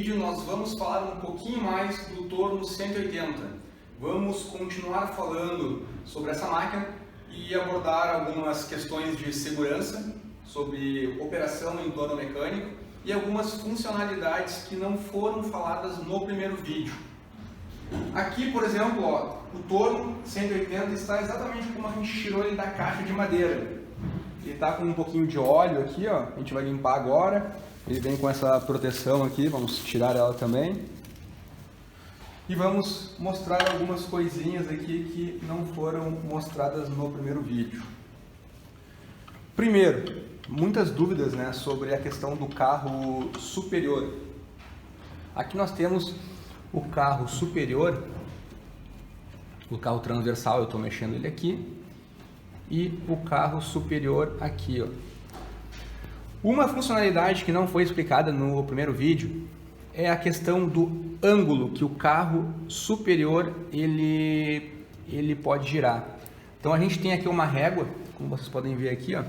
vídeo nós vamos falar um pouquinho mais do torno 180. Vamos continuar falando sobre essa máquina e abordar algumas questões de segurança, sobre operação em torno mecânico e algumas funcionalidades que não foram faladas no primeiro vídeo. Aqui, por exemplo, ó, o torno 180 está exatamente como a gente tirou ele da caixa de madeira. Ele está com um pouquinho de óleo aqui, ó, a gente vai limpar agora. Ele vem com essa proteção aqui, vamos tirar ela também. E vamos mostrar algumas coisinhas aqui que não foram mostradas no primeiro vídeo. Primeiro, muitas dúvidas, né, sobre a questão do carro superior. Aqui nós temos o carro superior, o carro transversal, eu estou mexendo ele aqui, e o carro superior aqui, ó. Uma funcionalidade que não foi explicada no primeiro vídeo é a questão do ângulo que o carro superior ele pode girar. Então a gente tem aqui uma régua, como vocês podem ver aqui, ó.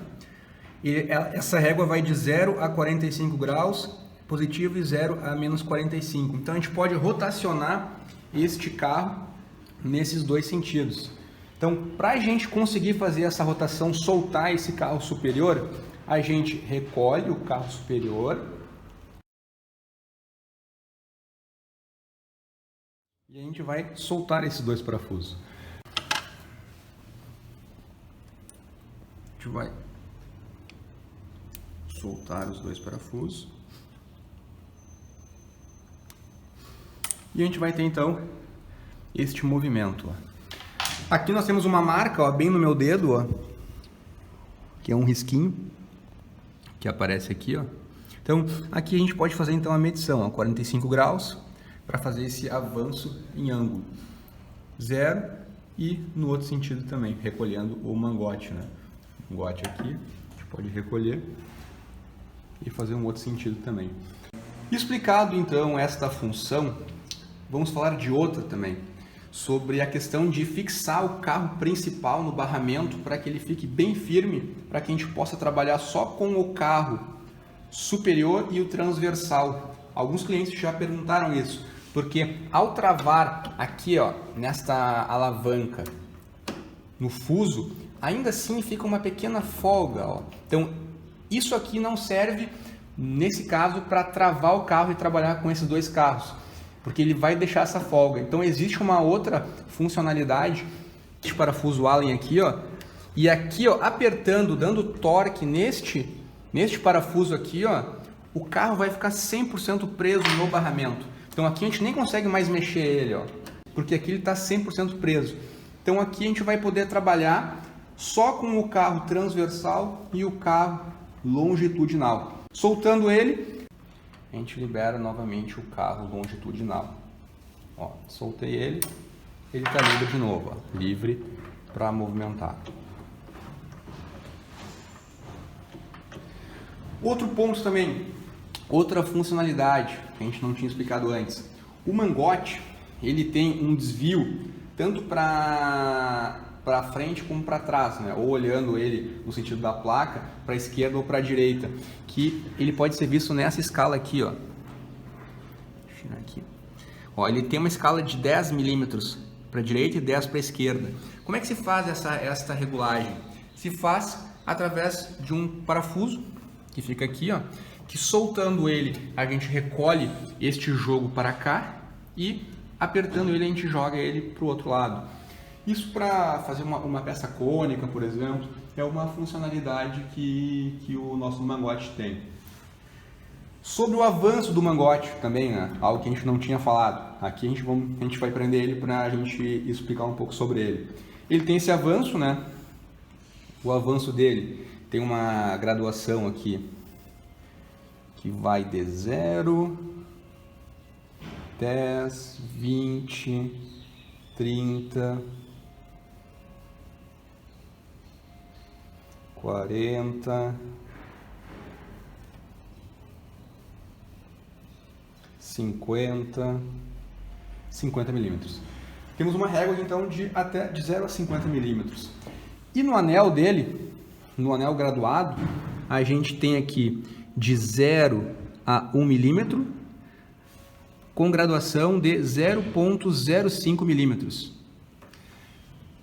Essa régua vai de 0 a 45 graus positivo e 0 a menos 45. Então a gente pode rotacionar este carro nesses dois sentidos. Então, para a gente conseguir fazer essa rotação, soltar esse carro superior, a gente recolhe o carro superior e a gente vai soltar esses dois parafusos. A gente vai soltar os dois parafusos e a gente vai ter então este movimento, ó. Aqui nós temos uma marca, ó, bem no meu dedo, ó, que é um risquinho que aparece aqui, ó. Então aqui a gente pode fazer então a medição, ó, 45 graus para fazer esse avanço em ângulo 0 e no outro sentido também, recolhendo o mangote, né? O mangote aqui, a gente pode recolher e fazer um outro sentido também. Explicado então esta função, vamos falar de outra também, sobre a questão de fixar o carro principal no barramento para que ele fique bem firme, para que a gente possa trabalhar só com o carro superior e o transversal. Alguns clientes já perguntaram isso, porque ao travar aqui, ó, nesta alavanca no fuso, ainda assim fica uma pequena folga, ó. Então isso aqui não serve nesse caso para travar o carro e trabalhar com esses dois carros, porque ele vai deixar essa folga. Então existe uma outra funcionalidade, este parafuso Allen aqui, ó, e aqui, ó, apertando, dando torque neste parafuso aqui, ó, o carro vai ficar 100% preso no barramento. Então aqui a gente nem consegue mais mexer ele, ó, porque aqui ele está 100% preso. Então aqui a gente vai poder trabalhar só com o carro transversal e o carro longitudinal. Soltando ele, a gente libera novamente o carro longitudinal. Ó, soltei ele, ele está livre de novo, ó, livre para movimentar. Outro ponto também, outra funcionalidade que a gente não tinha explicado antes. O mangote, ele tem um desvio tanto para frente como para trás, né? Ou olhando ele no sentido da placa, para a esquerda ou para a direita, que ele pode ser visto nessa escala aqui, ó. Deixa eu tirar aqui. Ó, ele tem uma escala de 10 milímetros para a direita e 10 para a esquerda. Como é que se faz esta regulagem? Se faz através de um parafuso que fica aqui, ó, que soltando ele a gente recolhe este jogo para cá e apertando ele a gente joga ele para o outro lado. Isso para fazer uma peça cônica, por exemplo, é uma funcionalidade que o nosso mangote tem. Sobre o avanço do mangote também, né? Algo que a gente não tinha falado. Aqui a gente vai prender ele para a gente explicar um pouco sobre ele. Ele tem esse avanço, né? O avanço dele tem uma graduação aqui que vai de 0, 10, 20, 30... 40, 50 milímetros. Temos uma régua então de 0 a 50 milímetros. E no anel dele, no anel graduado, a gente tem aqui de 0 a 1 milímetro, com graduação de 0,05 milímetros.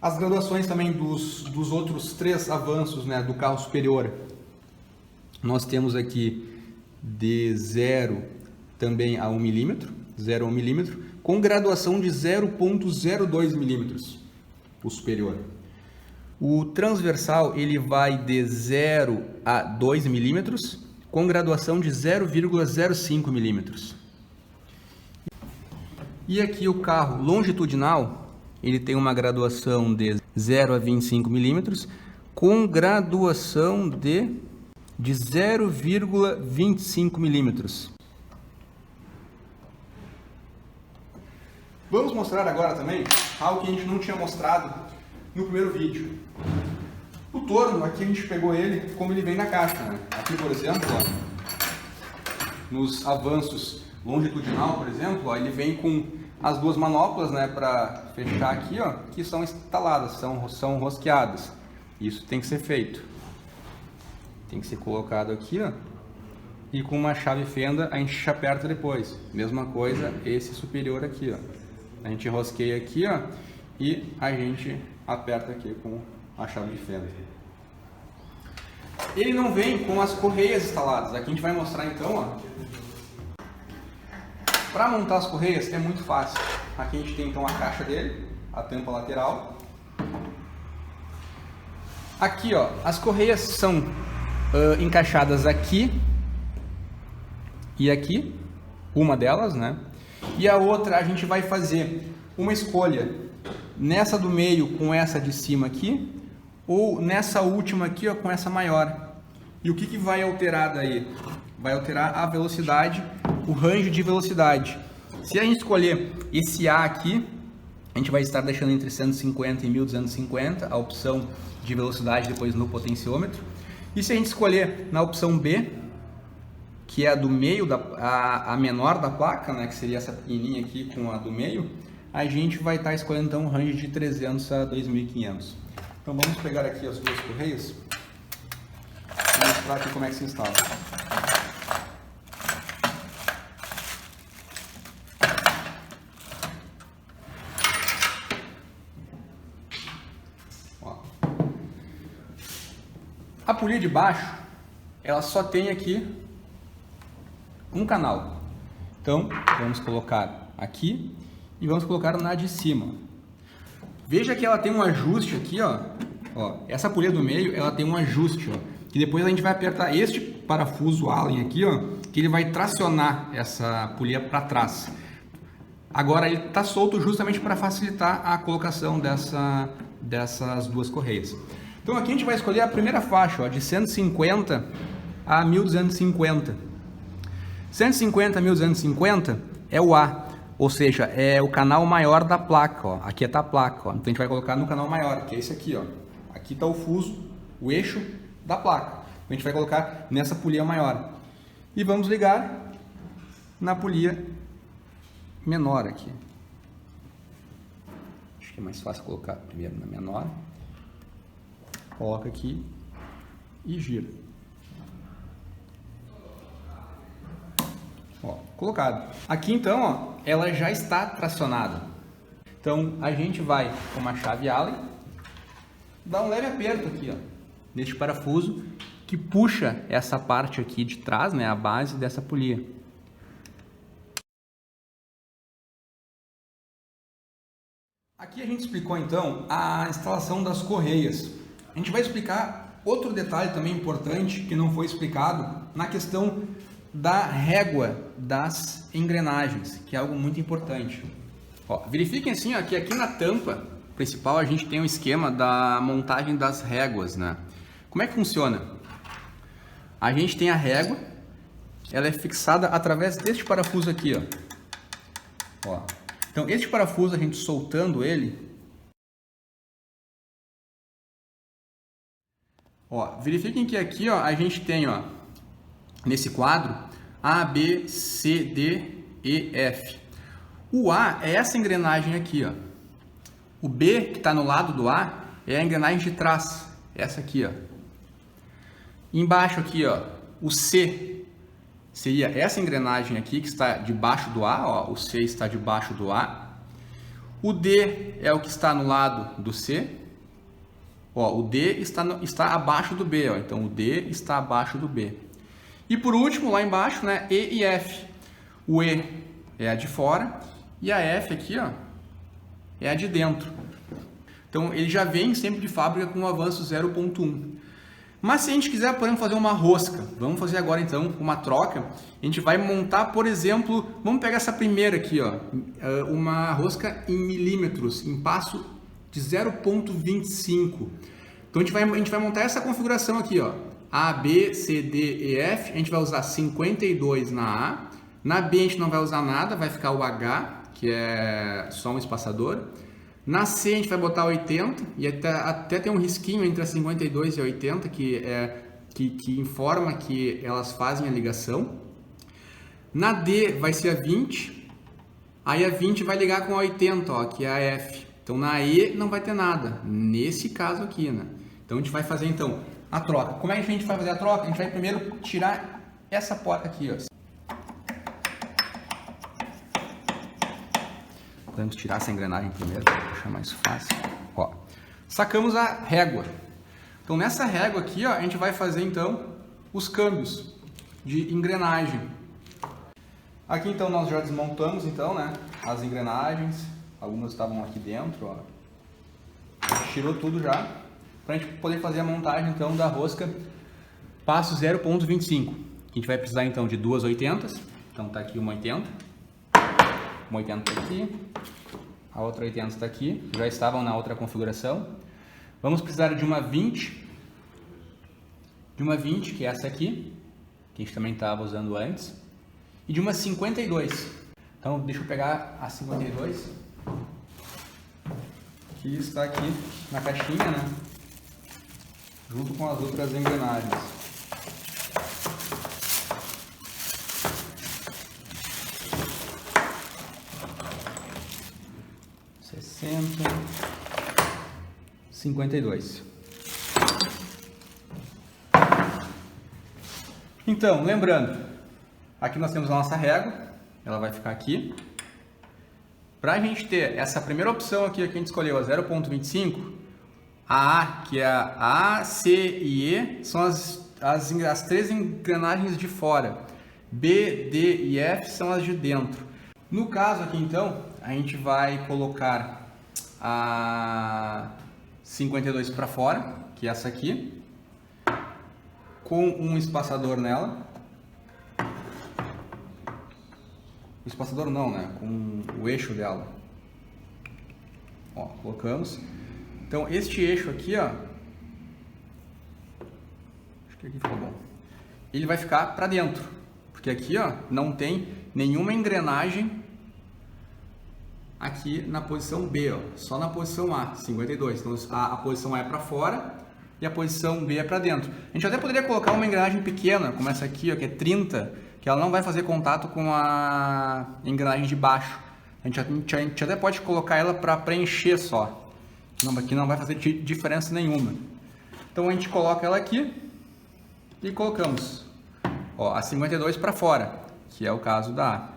As graduações também dos outros 3 avanços, né, do carro superior, nós temos aqui de 0 também a 1 milímetro, 0 a 1 milímetro, com graduação de 0,02 milímetros, o superior. O transversal ele vai de 0 a 2 milímetros, com graduação de 0,05 milímetros. E aqui o carro longitudinal, ele tem uma graduação de 0 a 25 milímetros, com graduação de 0,25 milímetros. Vamos mostrar agora também algo que a gente não tinha mostrado no primeiro vídeo. O torno, aqui a gente pegou ele como ele vem na caixa, né? Aqui, por exemplo, ó, nos avanços longitudinal, por exemplo, ó, ele vem com as 2 manoplas, né, para fechar aqui, ó, que são instaladas, são rosqueadas. Isso tem que ser feito. Tem que ser colocado aqui, ó, e com uma chave fenda a gente aperta depois. Mesma coisa esse superior aqui, ó. A gente rosqueia aqui, ó, e a gente aperta aqui com a chave de fenda. Ele não vem com as correias instaladas. Aqui a gente vai mostrar então, ó. Para montar as correias é muito fácil. Aqui a gente tem então a caixa dele, a tampa lateral. Aqui, ó, as correias são encaixadas aqui e aqui, uma delas, né? E a outra a gente vai fazer uma escolha nessa do meio com essa de cima aqui, ou nessa última aqui, ó, com essa maior. E o que vai alterar daí? Vai alterar a velocidade, o range de velocidade. Se a gente escolher esse A aqui, a gente vai estar deixando entre 150 e 1250 a opção de velocidade depois no potenciômetro. E se a gente escolher na opção B, que é a do meio, a menor da placa, né, que seria essa pequenininha aqui com a do meio, a gente vai estar escolhendo então um range de 300 a 2500. Então vamos pegar aqui as 2 correias e mostrar aqui como é que se instala. A polia de baixo, ela só tem aqui um canal. Então, vamos colocar aqui e vamos colocar na de cima. Veja que ela tem um ajuste aqui, ó. Essa polia do meio, ela tem um ajuste, ó, que depois a gente vai apertar este parafuso Allen aqui, ó, que ele vai tracionar essa polia para trás. Agora ele está solto justamente para facilitar a colocação dessas 2 correias. Então aqui a gente vai escolher a primeira faixa, ó, de 150 a 1250. 150 a 1250 é o A, ou seja, é o canal maior da placa, ó. Aqui está a placa, ó. Então a gente vai colocar no canal maior, que é esse aqui, ó. Aqui está o fuso, o eixo da placa. Então a gente vai colocar nessa polia maior. E vamos ligar na polia menor aqui. Acho que é mais fácil colocar primeiro na menor. Coloca aqui e gira. Ó, colocado. Aqui então, ó, ela já está tracionada. Então a gente vai com uma chave Allen, dar um leve aperto aqui, ó, neste parafuso que puxa essa parte aqui de trás, né, a base dessa polia. Aqui a gente explicou então a instalação das correias. A gente vai explicar outro detalhe também importante que não foi explicado na questão da régua das engrenagens, que é algo muito importante. Ó, verifiquem assim, ó, que aqui na tampa principal a gente tem um esquema da montagem das réguas, né? Como é que funciona? A gente tem a régua, ela é fixada através deste parafuso aqui, ó. Então este parafuso, a gente soltando ele, ó, verifiquem que aqui, ó, a gente tem, ó, nesse quadro A, B, C, D, E, F. O A é essa engrenagem aqui, ó. O B, que está no lado do A, é a engrenagem de trás, essa aqui, ó. Embaixo aqui, ó, o C seria essa engrenagem aqui que está debaixo do A, ó, o C está debaixo do A. O D é o que está no lado do C. Ó, o D está abaixo do B, ó, então o D está abaixo do B. E por último, lá embaixo, né, E e F. O E é a de fora e a F aqui, ó, é a de dentro. Então ele já vem sempre de fábrica com o avanço 0.1. Mas se a gente quiser, por exemplo, fazer uma rosca, vamos fazer agora então uma troca. A gente vai montar, por exemplo, vamos pegar essa primeira aqui, ó, uma rosca em milímetros, em passo de 0.25. Então a gente vai montar essa configuração aqui, ó, A, B, C, D, E, F. A gente vai usar 52 na A. Na B a gente não vai usar nada, vai ficar o H, que é só um espaçador. Na C a gente vai botar 80 e até tem um risquinho entre a 52 e a 80 que informa que elas fazem a ligação. Na D vai ser a 20, aí a 20 vai ligar com a 80, ó, que é a F. Então na E não vai ter nada, nesse caso aqui, né? Então a gente vai fazer então a troca. Como é que a gente vai fazer a troca? A gente vai primeiro tirar essa porta aqui, ó. Vamos tirar essa engrenagem primeiro, para deixar mais fácil. Ó, sacamos a régua. Então nessa régua aqui, ó, a gente vai fazer então os câmbios de engrenagem. Aqui então nós já desmontamos então, né, as engrenagens. Algumas estavam aqui dentro, ó. A gente tirou tudo já para a gente poder fazer a montagem então da rosca passo 0.25. A gente vai precisar então de duas 80s. Então tá aqui uma 80. Uma 80 está aqui, a outra 80 está aqui, já estavam na outra configuração. Vamos precisar de uma 20, que é essa aqui, que a gente também estava usando antes, e de uma 52. Então deixa eu pegar a 52, que está aqui na caixinha, né, junto com as outras engrenagens. 52. Então, lembrando, aqui nós temos a nossa régua, ela vai ficar aqui. Para a gente ter essa primeira opção aqui que a gente escolheu, a 0.25, a A, que é a A, C e E, são as três engrenagens de fora. B, D e F são as de dentro. No caso aqui, então, a gente vai colocar a 52 para fora, que é essa aqui, com um espaçador nela. O espaçador não, né? Com o eixo dela. Ó, colocamos. Então, este eixo aqui, ó, acho que aqui ficou bom. Ele vai ficar para dentro, porque aqui, ó, não tem nenhuma engrenagem aqui na posição B, ó, só na posição A, 52. Então a posição A é para fora e a posição B é para dentro. A gente até poderia colocar uma engrenagem pequena, como essa aqui, ó, que é 30, que ela não vai fazer contato com a engrenagem de baixo. A gente até pode colocar ela para preencher só, que não vai fazer diferença nenhuma. Então a gente coloca ela aqui e colocamos, ó, a 52 para fora, que é o caso da A.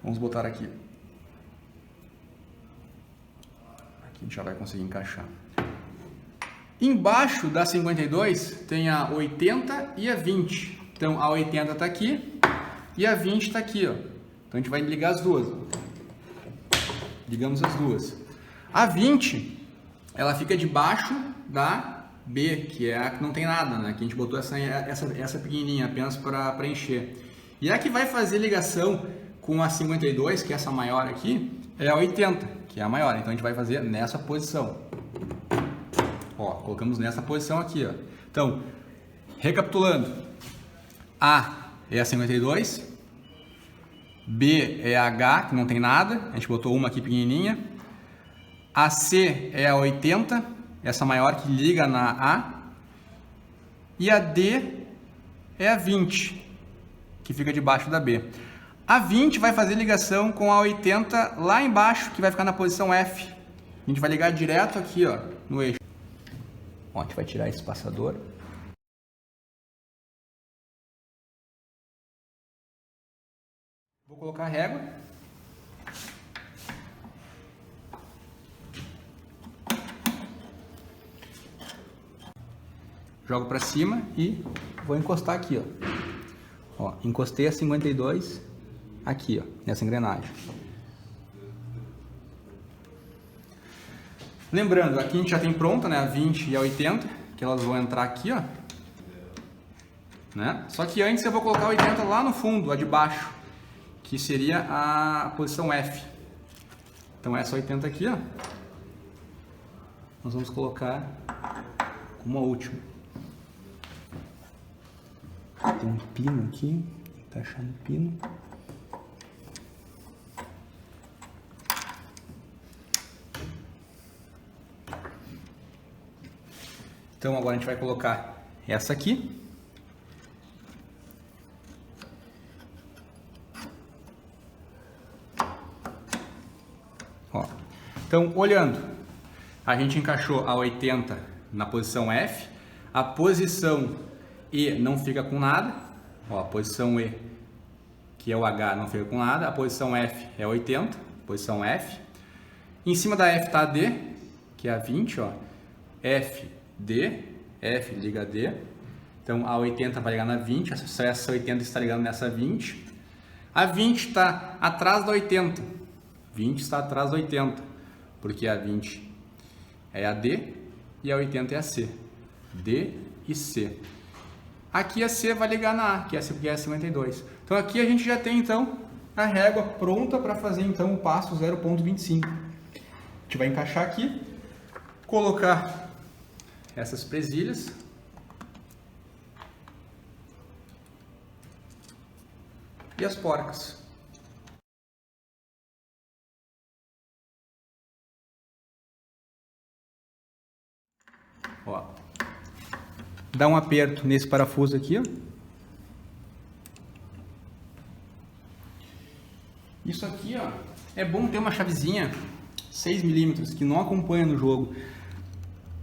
Vamos botar aqui. Aqui a gente já vai conseguir encaixar. Embaixo da 52 tem a 80 e a 20. Então a 80 está aqui e a 20 está aqui, ó. Então a gente vai ligar as duas. Ligamos as duas. A 20, ela fica debaixo da B, que é a que não tem nada, né? Que a gente botou essa pequenininha apenas para preencher. E a que vai fazer ligação com a 52, que é essa maior aqui, é a 80, que é a maior. Então a gente vai fazer nessa posição. Ó, colocamos nessa posição aqui, ó. Então, recapitulando. A é a 52, B é a H, que não tem nada, a gente botou uma aqui pequenininha. A C é a 80, essa maior que liga na A. E a D é a 20, que fica debaixo da B. A 20 vai fazer ligação com a 80 lá embaixo, que vai ficar na posição F. A gente vai ligar direto aqui, ó, no eixo. Ó, a gente vai tirar esse espaçador. Vou colocar a régua. Jogo para cima e vou encostar aqui, ó. Encostei a 52 aqui, ó, nessa engrenagem. Lembrando, aqui a gente já tem pronta, né, a 20 e a 80, que elas vão entrar aqui, ó. Né? Só que antes eu vou colocar a 80 lá no fundo, a de baixo, que seria a posição F. Então essa 80 aqui, ó, nós vamos colocar como a última. Tem um pino aqui, tá achando o pino. Então agora a gente vai colocar essa aqui. Ó. Então, olhando, a gente encaixou a 80 na posição F, a posição E não fica com nada, ó, a posição E, que é o H, não fica com nada, a posição F é 80, posição F. Em cima da F está a D, que é a 20, ó, F, D, F liga a D. Então a 80 vai ligar na 20, essa 80 está ligando nessa 20. A 20 está atrás da 80, 20 está atrás da 80, porque a 20 é a D e a 80 é a C, D e C. Aqui a C vai ligar na A, que é a 52. Então aqui a gente já tem então a régua pronta para fazer então o passo 0.25. A gente vai encaixar aqui, colocar essas presilhas. E as porcas. Ó. Dá um aperto nesse parafuso aqui, ó. Isso aqui, ó, é bom ter uma chavezinha 6 milímetros que não acompanha no jogo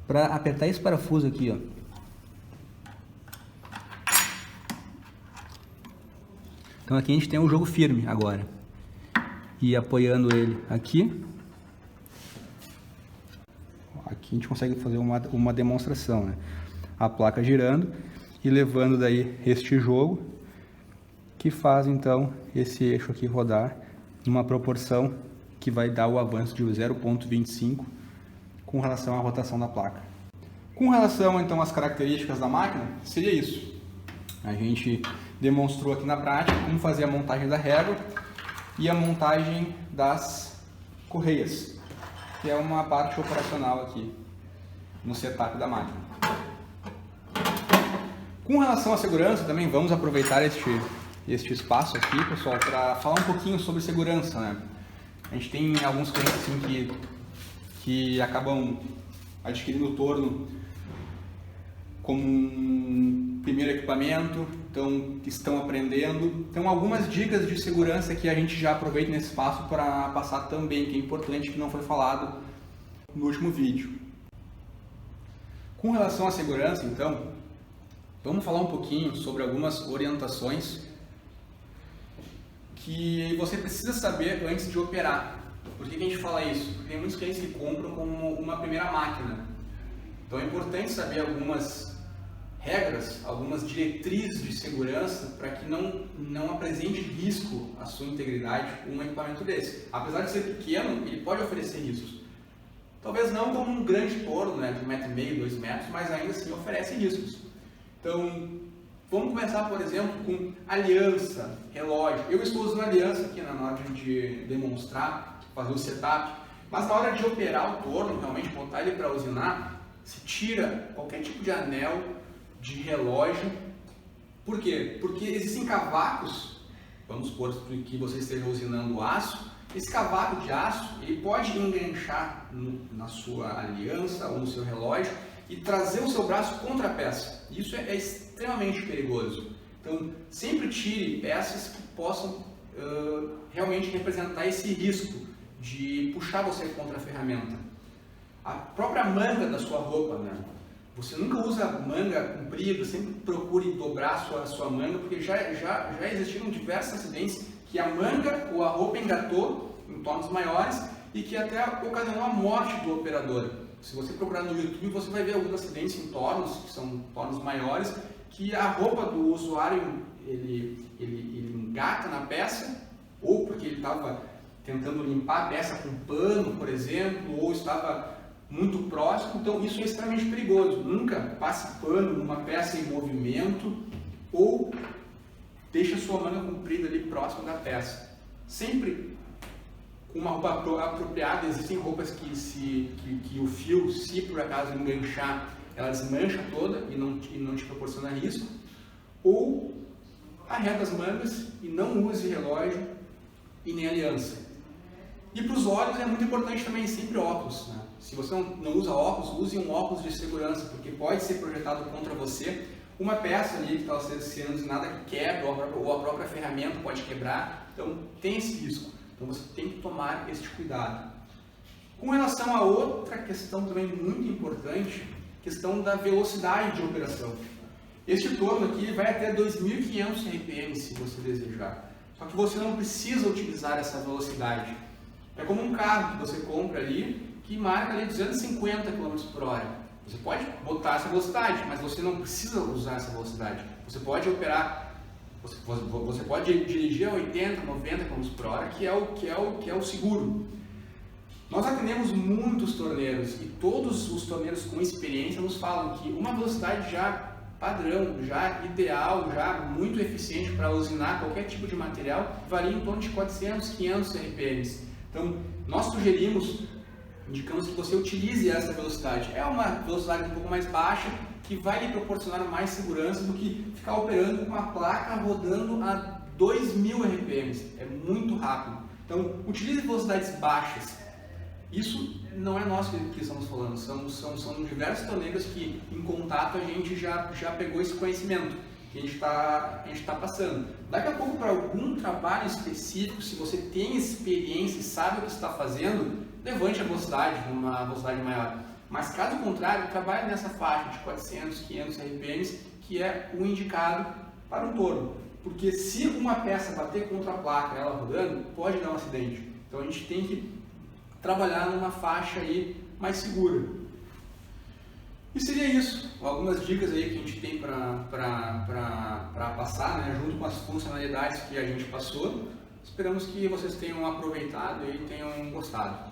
para apertar esse parafuso aqui, ó. Então aqui a gente tem o jogo firme agora. E apoiando ele aqui. Aqui a gente consegue fazer uma demonstração, né? A placa girando e levando daí este jogo, que faz então esse eixo aqui rodar numa proporção que vai dar o avanço de 0.25 com relação à rotação da placa. Com relação então às características da máquina, seria isso. A gente demonstrou aqui na prática como fazer a montagem da régua e a montagem das correias, que é uma parte operacional aqui no setup da máquina. Com relação à segurança, também vamos aproveitar este espaço aqui, pessoal, para falar um pouquinho sobre segurança, né? A gente tem alguns clientes assim que acabam adquirindo o torno como um primeiro equipamento, então estão aprendendo. Então, algumas dicas de segurança que a gente já aproveita nesse espaço para passar também, que é importante, que não foi falado no último vídeo. Com relação à segurança, então, vamos falar um pouquinho sobre algumas orientações que você precisa saber antes de operar. Por que a gente fala isso? Porque tem muitos clientes que compram como uma primeira máquina. Então é importante saber algumas regras, algumas diretrizes de segurança para que não apresente risco à sua integridade um equipamento desse. Apesar de ser pequeno, ele pode oferecer riscos. Talvez não como um grande torno, né, de 1,5 m, 2 metros, mas ainda assim oferece riscos. Então, vamos começar, por exemplo, com aliança, relógio. Eu estou usando aliança aqui na hora de demonstrar, fazer o setup, mas na hora de operar o torno, realmente botar ele para usinar, se tira qualquer tipo de anel, de relógio. Por quê? Porque existem cavacos, vamos supor que você esteja usinando aço, esse cavaco de aço ele pode enganchar na sua aliança ou no seu relógio e trazer o seu braço contra a peça. Isso é extremamente perigoso. Então, sempre tire peças que possam realmente representar esse risco de puxar você contra a ferramenta. A própria manga da sua roupa, né? Você nunca usa manga comprida, sempre procure dobrar a sua manga, porque já existiram diversos acidentes que a manga ou a roupa engatou em tornos maiores e que até ocasionou a morte do operador. Se você procurar no YouTube, você vai ver alguns acidentes em tornos, que são tornos maiores, que a roupa do usuário ele engata na peça, ou porque ele estava tentando limpar a peça com pano, por exemplo, ou estava muito próximo. Então isso é extremamente perigoso. Nunca passe pano numa peça em movimento ou deixe a sua manga comprida ali próximo da peça. Sempre com uma roupa apropriada. Existem roupas que o fio, se por acaso enganchar, ela desmancha toda e não te proporciona risco. Ou arreta as mangas e não use relógio e nem aliança. E para os olhos é muito importante também sempre óculos, né? Se você não usa óculos, use um óculos de segurança, porque pode ser projetado contra você uma peça ali que está sendo usinada que quebra, ou a própria ferramenta pode quebrar. Então tem esse risco. Então você tem que tomar este cuidado. Com relação a outra questão também muito importante, questão da velocidade de operação. Este torno aqui vai até 2.500 RPM se você desejar. Só que você não precisa utilizar essa velocidade. É como um carro que você compra ali, que marca ali 250 km por hora. Você pode botar essa velocidade, mas você não precisa usar essa velocidade. Você pode operar, você pode dirigir a 80, 90 km por hora, que é o seguro. Nós atendemos muitos torneiros e todos os torneiros com experiência nos falam que uma velocidade já padrão, já ideal, já muito eficiente para usinar qualquer tipo de material, varia em torno de 400, 500 RPMs. Então, nós indicamos que você utilize essa velocidade. É uma velocidade um pouco mais baixa, que vai lhe proporcionar mais segurança do que ficar operando com uma placa rodando a 2.000 RPMs. É muito rápido. Então, utilize velocidades baixas. Isso não é nós que estamos falando, são diversos torneiros que, em contato, a gente já pegou esse conhecimento que a gente está passando. Daqui a pouco, para algum trabalho específico, se você tem experiência e sabe o que está fazendo, levante a velocidade numa velocidade maior. Mas caso contrário, trabalhe nessa faixa de 400, 500 RPMs, que é o indicado para um torno. Porque se uma peça bater contra a placa, ela rodando, pode dar um acidente. Então a gente tem que trabalhar numa faixa aí mais segura. E seria isso, algumas dicas aí que a gente tem para passar, né, junto com as funcionalidades que a gente passou. Esperamos que vocês tenham aproveitado e tenham gostado.